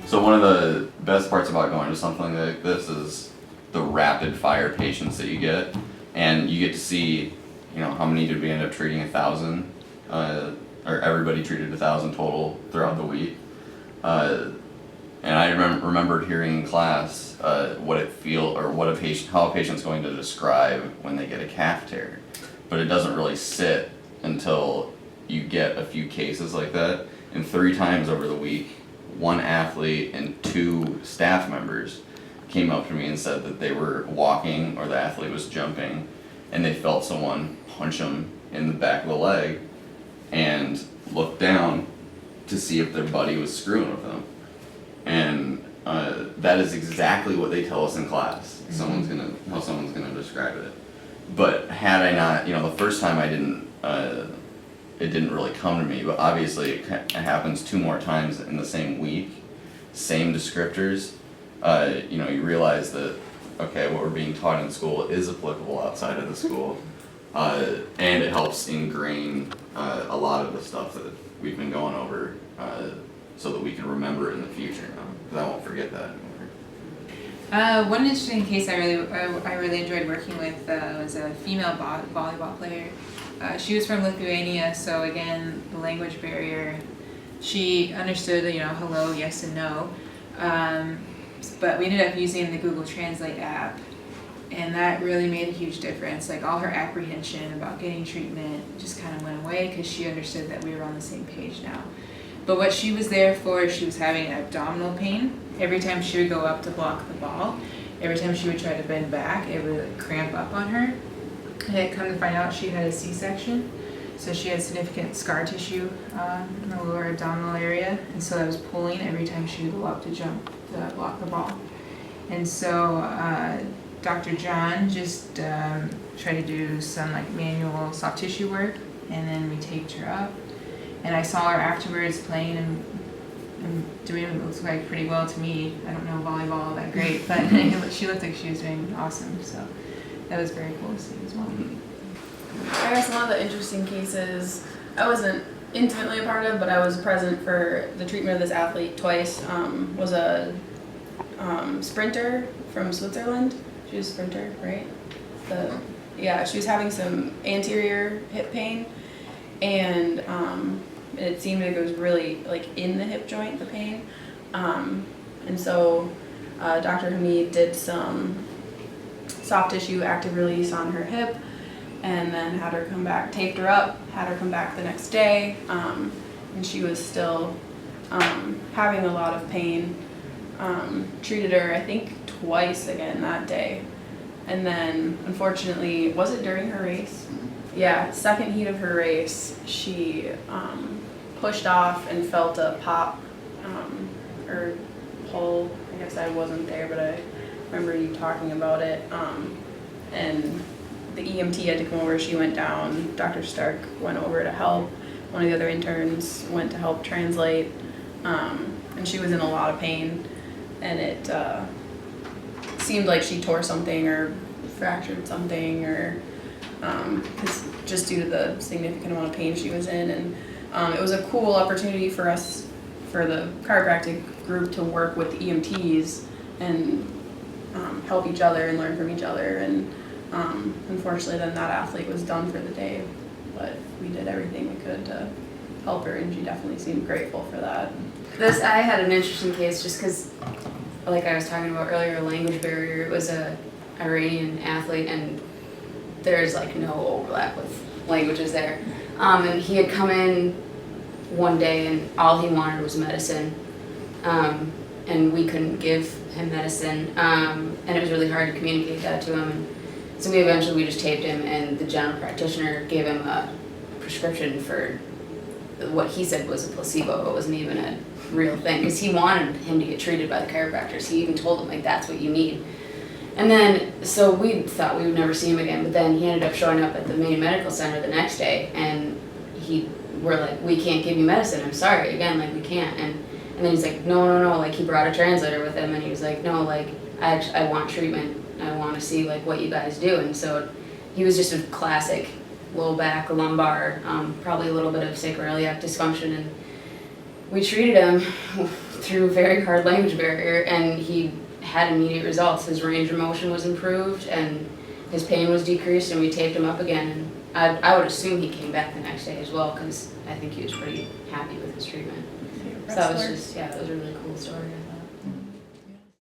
So one of the best parts about going to something like this is the rapid fire patients that you get, and you get to see, you know, how many did we end up treating? 1,000, or everybody treated 1,000 total throughout the week. And I remembered hearing in class what it how a patient's going to describe when they get a calf tear, but it doesn't really sit until you get a few cases like that. And 3 times over the week, 1 athlete and 2 staff members came up to me and said that they were walking, or the athlete was jumping, and they felt someone punch them in the back of the leg and looked down to see if their buddy was screwing with them. And that is exactly what they tell us in class. How someone's gonna describe it. But had I not, you know, the first time it didn't really come to me, but obviously it happens 2 more times in the same week, same descriptors. You know, you realize that, okay, what we're being taught in school is applicable outside of the school, and it helps ingrain a lot of the stuff that we've been going over, so that we can remember it in the future, because I won't forget that anymore. One interesting case I really enjoyed working with was a female volleyball player. She was from Lithuania, so again, the language barrier. She understood, you know, hello, yes, and no. But we ended up using the Google Translate app, and that really made a huge difference. Like, all her apprehension about getting treatment just kind of went away because she understood that we were on the same page now. But what she was there for, she was having abdominal pain. Every time she would go up to block the ball, every time she would try to bend back, it would like cramp up on her. And I had come to find out she had a C-section, so she had significant scar tissue in the lower abdominal area, and so that was pulling every time she would go up to jump to block the ball. And so Dr. John just tried to do some like manual soft tissue work, and then we taped her up. And I saw her afterwards playing and doing what looks like pretty well to me. I don't know volleyball all that great, but she looked like she was doing awesome. So that was very cool to see as well. I guess one of the interesting cases I wasn't intimately a part of, but I was present for the treatment of this athlete twice. Was a sprinter from Switzerland. She was a sprinter, right? She was having some anterior hip pain, and it seemed like it was really like in the hip joint, the pain. And so Dr. Hamid did some soft tissue active release on her hip, and then had her come back, taped her up, had her come back the next day, and she was still having a lot of pain. Treated her, I think, twice again that day. And then, unfortunately, was it during her race? Yeah, second heat of her race, she pushed off and felt a pop or pull. I guess I wasn't there, but I remember you talking about it. And the EMT had to come over. She went down. Dr. Stark went over to help. One of the other interns went to help translate. And she was in a lot of pain. And it seemed like she tore something or fractured something, or just due to the significant amount of pain she was in. And it was a cool opportunity for us, for the chiropractic group, to work with the EMTs and help each other and learn from each other. And unfortunately then that athlete was done for the day, but we did everything we could to help her, and she definitely seemed grateful for that. I had an interesting case just because, like I was talking about earlier, language barrier. It was a Iranian athlete, and there's like no overlap with languages there. And he had come in one day, and all he wanted was medicine, and we couldn't give him medicine, and it was really hard to communicate that to him. And so we just taped him, and the general practitioner gave him a prescription for what he said was a placebo. It wasn't even a real thing, because he wanted him to get treated by the chiropractors. He even told him, like, that's what you need. And then, so we thought we would never see him again, but then he ended up showing up at the main medical center the next day, and we're like, we can't give you medicine, I'm sorry, again, like, we can't. And then he's like, no, like, he brought a translator with him, and he was like, no, like, I want treatment, I want to see, like, what you guys do. And so he was just a classic low back, lumbar, probably a little bit of sacroiliac dysfunction, and we treated him through very hard language barrier, and he had immediate results. His range of motion was improved, and his pain was decreased, and we taped him up again. And I would assume he came back the next day as well, because I think he was pretty happy with his treatment. So that was just, yeah, that was a really cool story, I thought.